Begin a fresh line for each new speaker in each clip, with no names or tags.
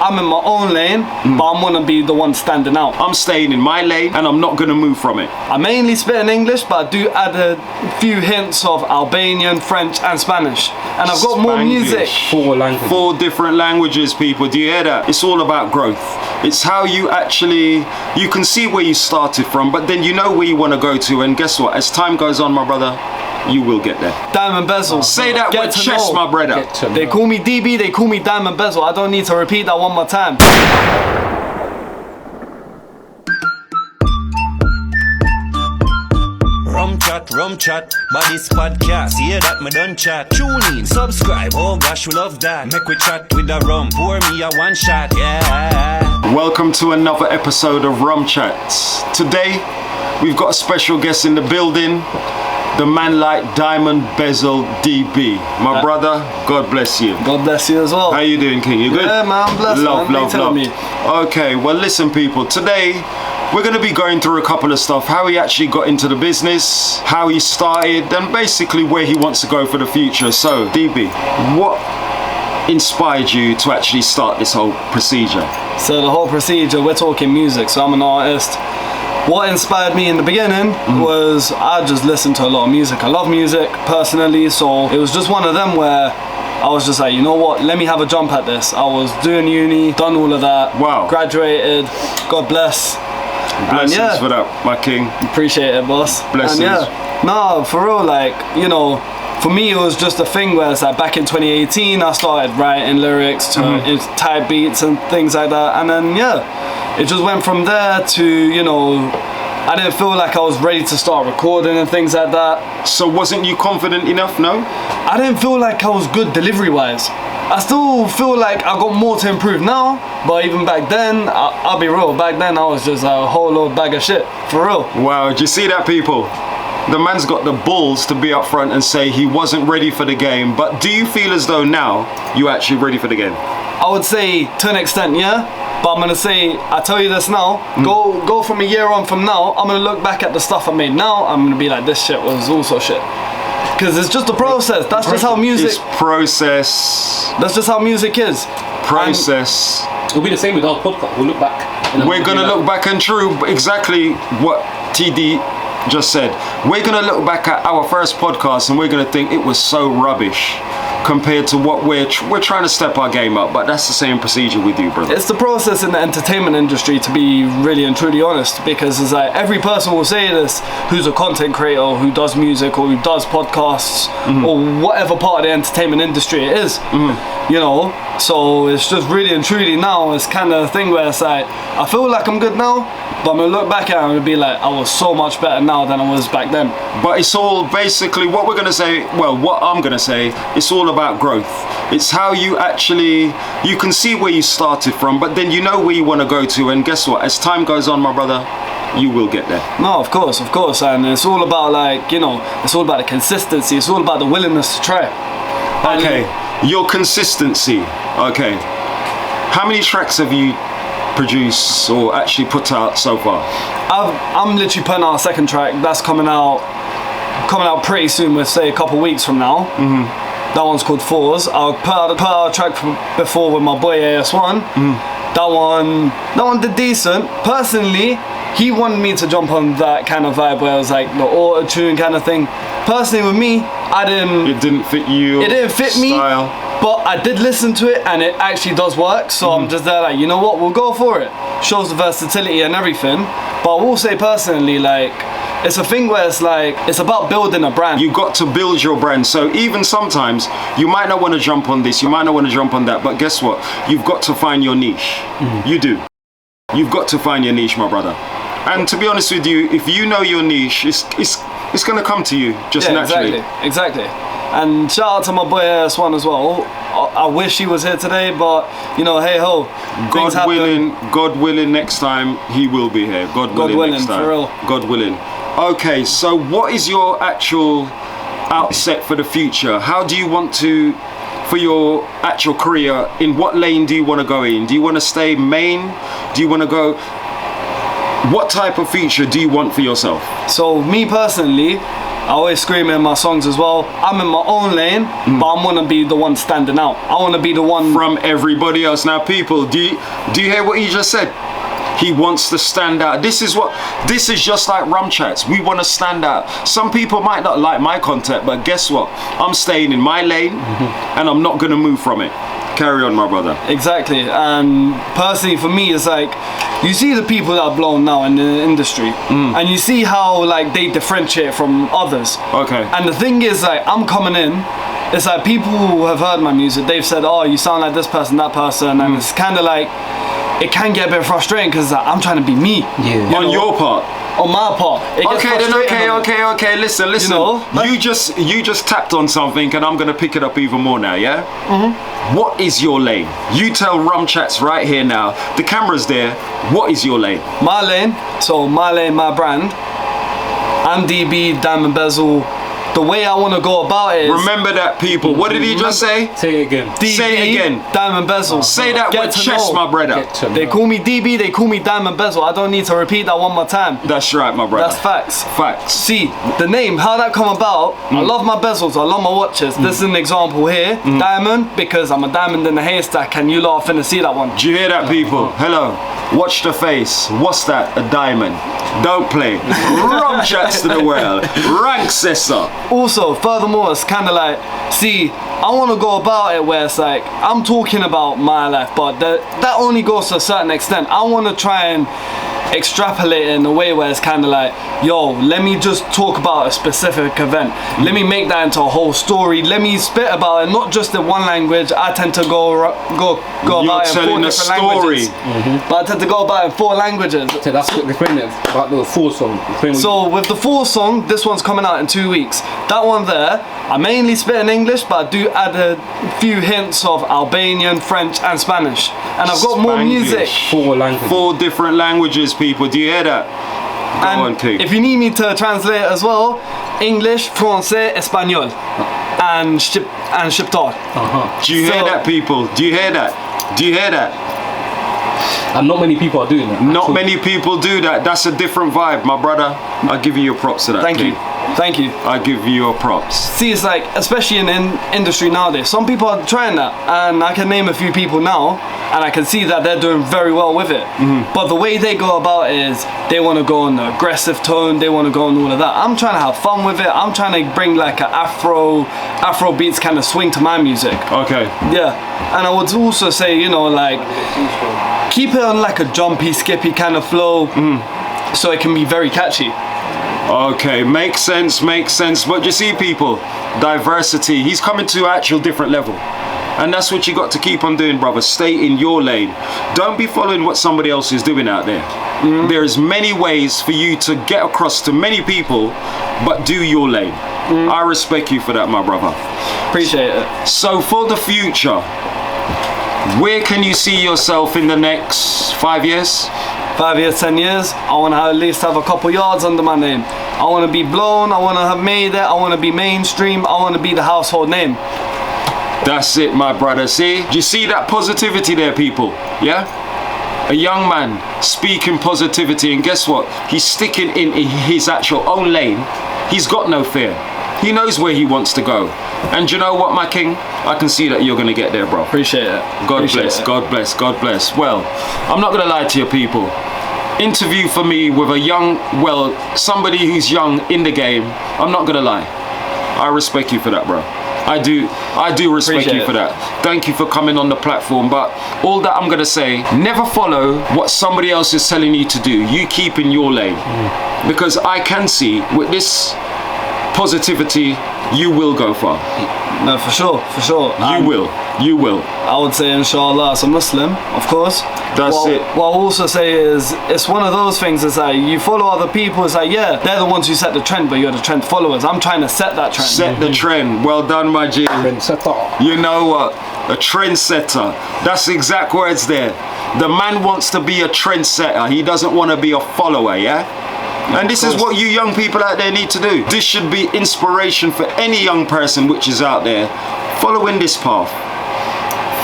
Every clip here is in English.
I'm in my own lane, but I'm gonna be the one standing out.
I'm staying in my lane and I'm not gonna move from it.
I mainly spit in English, but I do add a few hints of Albanian, French and Spanish. And I've got more music.
4 languages.
4 different languages, people. Do you hear that? It's all about growth. It's how you actually, you can see where you started from, but then you know where you want to go to. And guess what? As time goes on, my brother, you will get there.
Diamond Bezzle.
Say that with chest, my brother.
They call me DB, they call me Diamond Bezzle. I don't need to repeat that one more time.
Rumchatz, body's podcast. Hear that, me done chat. Tune in, subscribe. Oh gosh, we love that. Make we chat with the rum. Pour me a one shot, yeah.
Welcome to another episode of Rumchatz. Today, we've got a special guest in the building. The man like Diamond Bezzle DB. My brother, God bless you.
God bless you as well.
How you doing, King? You good?
Yeah, man, I'm blessed.
Love,
man.
love.
Me.
Okay, well listen people, today we're going to be going through a couple of stuff. How he actually got into the business, how he started, and basically where he wants to go for the future. So, DB, what inspired you to actually start this whole procedure?
So the whole procedure, we're talking music, so I'm an artist. What inspired me in the beginning was I just listened to a lot of music. I love music personally, so it was just one of them where I was just like, you know what, let me have a jump at this. I was doing uni, done all of that,
Wow.
Graduated, God bless.
Blessings for that, my king.
Appreciate it, boss.
Blessings.
And yeah, no, for real, like, you know, for me it was just a thing where it's like back in 2018 I started writing lyrics to type beats and things like that, and then yeah, it just went from there to, you know, I didn't feel like I was ready to start recording and things like that.
So wasn't you confident enough, no?
I didn't feel like I was good delivery wise. I still feel like I got more to improve now, but even back then, I'll be real, back then I was just a whole load bag of shit, for real.
Wow, do you see that, people? The man's got the balls to be up front and say he wasn't ready for the game, but do you feel as though now you're actually ready for the game?
I would say to an extent, yeah. But I'm gonna say, I tell you this now, go from a year on from now, I'm gonna look back at the stuff I made now, I'm gonna be like, this shit was also shit. Because it's just a process, that's just how music...
It's process.
That's just how music is.
Process.
It'll be the same with our podcast. We'll look back.
We're gonna look back and true exactly what TD just said. We're gonna look back at our first podcast and we're gonna think it was so rubbish compared to what we're trying to step our game up, but that's the same procedure with you, brother.
It's the process in the entertainment industry, to be really and truly honest, because it's like every person will say this who's a content creator, who does music or who does podcasts or whatever part of the entertainment industry it is, you know. So it's just really and truly now, it's kind of a thing where it's like, I feel like I'm good now, but I'm gonna look back at it and I'm gonna be like, I was so much better now than I was back then.
But it's all basically what we're gonna say, well, what I'm gonna say, it's all about growth. It's how you actually, you can see where you started from, but then you know where you want to go to, and guess what, as time goes on, my brother, you will get there.
No, of course, and it's all about, like, you know, it's all about the consistency, it's all about the willingness to try.
Okay, your consistency, okay. How many tracks have you produced or actually put out so far?
I'm literally putting out a second track that's coming out pretty soon, we'll say a couple weeks from now. That one's called Fours. I'll put out a track before with my boy AS1. That one did decent. Personally, he wanted me to jump on that kind of vibe where it was like the auto-tune kind of thing. Personally with me, it didn't fit you. It didn't fit style. Me, but I did listen to it and it actually does work, so I'm just there like, you know what, we'll go for it. Shows the versatility and everything. But I will say personally, like, it's a thing where it's like, it's about building a brand. You got to build your brand. So even sometimes, you might not want to jump on this, you might not want to jump on that, but guess what? You've got to find your niche. You do. You've got to find your niche, my brother. And to be honest with you, if you know your niche, it's going to come to you just naturally. Exactly. And shout out to my boy AS1 as well. I wish he was here today, but you know, hey ho. God willing, next time he will be here. God willing, next time. For real. God willing. Okay, so what is your actual outset for the future? How do you want to, for your actual career, in what lane do you want to go in? Do you want to stay main? Do you want to go, what type of feature do you want for yourself? So me personally, I always scream it in my songs as well. I'm in my own lane, but I want to be the one standing out. I want to be the one
from everybody else. Now, people, do you hear what he just said? He wants to stand out. This is just like Rumchatz. We want to stand out. Some people might not like my content, but guess what? I'm staying in my lane, and I'm not going to move from it. Carry on, my brother.
Exactly. And personally, for me, it's like, you see the people that are blown now in the industry, and you see how like they differentiate from others.
Okay.
And the thing is, like, I'm coming in, it's like people who have heard my music, they've said, oh, you sound like this person, that person, and it's kind of like, it can get a bit frustrating because like, I'm trying to be me.
Yeah.
On your part.
On my part.
Okay. Listen.
You know,
you just tapped on something, and I'm gonna pick it up even more now. Yeah. What is your lane? You tell Rumchatz right here now. The camera's there. What is your lane?
My lane. So my lane, my brand. I'm DB, Diamond, Bezzle. The way I want to go about it is...
Remember that, people. What did he just say?
Say it again.
DB,
say it again.
Diamond, Bezzle.
Say that with chest, my brother.
They call me DB, they call me Diamond, Bezzle. I don't need to repeat that one more time.
That's right, my brother.
That's facts.
Facts.
See, the name, how that come about, I love my bezels, I love my watches. This is an example here. Diamond, because I'm a diamond in the haystack, and you lot are finna see that one.
Do you hear that, people? Hello. Watch the face. What's that? A diamond. Don't play. Rumchatz to the world. Rank says so.
Also, furthermore, it's kind of like, see, I want to go about it where it's like, I'm talking about my life, but that only goes to a certain extent. I want to try and extrapolate it in a way where it's kind of like, yo, let me just talk about a specific event. Let me make that into a whole story. Let me spit about it, not just in one language. I tend to go about it in 4 different languages. But I tend to go about it in 4 languages.
So that's what explain it about the 4 song.
So with the 4 song, this one's coming out in 2 weeks. That one there, I mainly spit in English, but I do add a few hints of Albanian, French, and Spanish. And I've got more music.
4 languages.
4 different languages, people. Do you hear that? Go on, King.
If you need me to translate as well, English, Francais, Espanol, and Shqiptar.
Do you hear that, people? Do you hear that? Do you hear that?
And not many people are doing that.
Not many people do that. That's a different vibe, my brother. I give you your props to that.
Thank you. Thank you.
I give you your props.
See, it's like, especially in industry nowadays, some people are trying that, and I can name a few people now, and I can see that they're doing very well with it. But the way they go about it is, they want to go on the aggressive tone, they want to go on all of that. I'm trying to have fun with it. I'm trying to bring like an Afro beats kind of swing to my music.
Okay.
Yeah, and I would also say, you know, like, keep it on like a jumpy, skippy kind of flow, so it can be very catchy.
Okay, makes sense. But you see, people, diversity. He's coming to an actual different level. And that's what you got to keep on doing, brother. Stay in your lane. Don't be following what somebody else is doing out there. There's many ways for you to get across to many people, but do your lane. I respect you for that, my brother.
Appreciate it.
So for the future, where can you see yourself in the next 5 years?
5 years, 10 years, I want to at least have a couple yards under my name. I want to be blown, I want to have made it, I want to be mainstream, I want to be the household name.
That's it, my brother. See? Do you see that positivity there, people? Yeah? A young man speaking positivity, and guess what? He's sticking in his actual own lane. He's got no fear. He knows where he wants to go. And you know what, my king? I can see that you're going to get there, bro.
Appreciate it.
God bless. Well, I'm not going to lie to you, people. Interview for me with a somebody who's young in the game. I'm not going to lie. I respect you for that, bro. I do respect you for that. Thank you for coming on the platform. But all that I'm going to say, never follow what somebody else is telling you to do. You keep in your lane. Because I can see with this positivity, you will go far.
No, for sure.
You will.
I would say, inshallah, as a Muslim, of course.
That's it.
What I'll also say is, it's one of those things, it's like, you follow other people, it's like, yeah, they're the ones who set the trend, but you're the trend followers. I'm trying to set that trend.
Set the trend. Well done, my G.
Trendsetter.
You know what? A trendsetter. That's the exact words there. The man wants to be a trendsetter. He doesn't want to be a follower, yeah? And this is what you young people out there need to do. This should be inspiration for any young person which is out there following this path.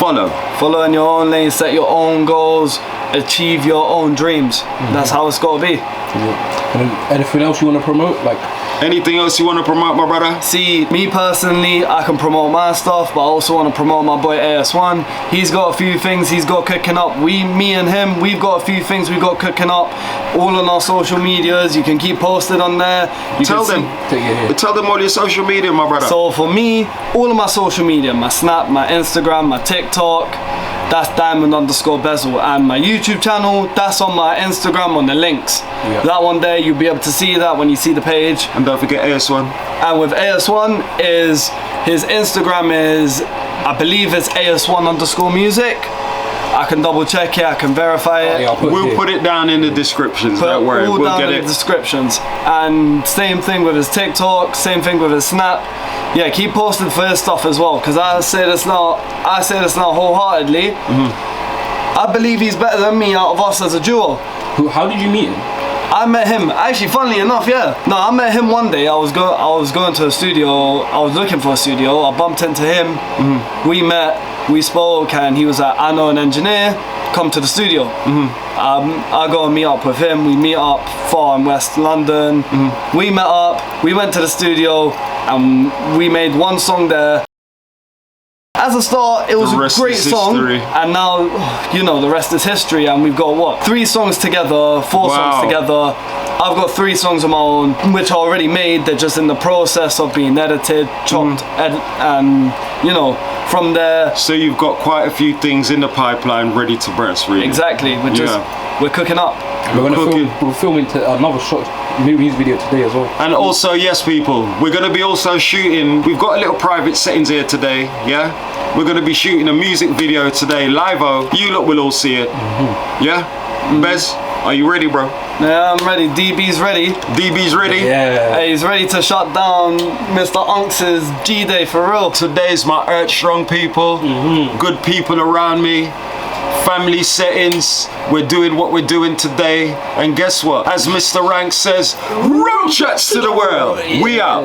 Follow in your own lane, set your own goals, achieve your own dreams. That's how it's got to be.
And anything else you want to promote? Like
Anything else you want to promote, my brother?
See, me personally, I can promote my stuff, but I also want to promote my boy AS1. He's got a few things he's got cooking up. Me and him, we've got a few things we've got cooking up. All on our social medias. You can keep posted on there.
Tell them all your social media, my brother.
So for me, all of my social media, my Snap, my Instagram, my TikTok, that's Diamiond_Bezzle, and my YouTube channel, that's on my Instagram on the links.
Yeah.
That one there, you'll be able to see that when you see the page.
And don't forget AS1.
And with AS1 is, his Instagram is, I believe it's AS1_music. I can double check it, I can verify it.
Yeah,
We'll put it down in the descriptions, don't worry,
all
we'll
down
get
in
it.
the descriptions. And same thing with his TikTok, same thing with his Snap. Yeah, keep posting for his stuff as well, because I say this now wholeheartedly. I believe he's better than me out of us as a duo.
How did you meet him?
I met him, actually funnily enough, yeah. No, I met him one day. I was going to a studio, I was looking for a studio, I bumped into him, we met, we spoke, and he was like, I know an engineer, come to the studio. I go and meet up with him, we meet up far in West London. We met up, we went to the studio, and we made one song there. As a start, it was a great song, and now, you know, the rest is history, and we've got, what, 3 songs together, 4 songs together. I've got 3 songs of my own, which are already made, they're just in the process of being edited, chopped, and, you know, from there.
So you've got quite a few things in the pipeline ready to burst, really.
Exactly, we're cooking up.
We're filming another music video today as well.
And also, yes, people, we're going to be also shooting, we've got a little private settings here today, yeah? We're going to be shooting a music video today, live-o. You lot will all see it, yeah? Bez, are you ready, bro?
Yeah, I'm ready. DB's ready.
DB's ready?
Yeah.
Hey, he's ready to shut down Mr. Unks' G-Day for real.
Today's my earth strong people, good people around me, family settings. We're doing what we're doing today. And guess what? As Mr. Rank says, Rumchatz to the world. We out.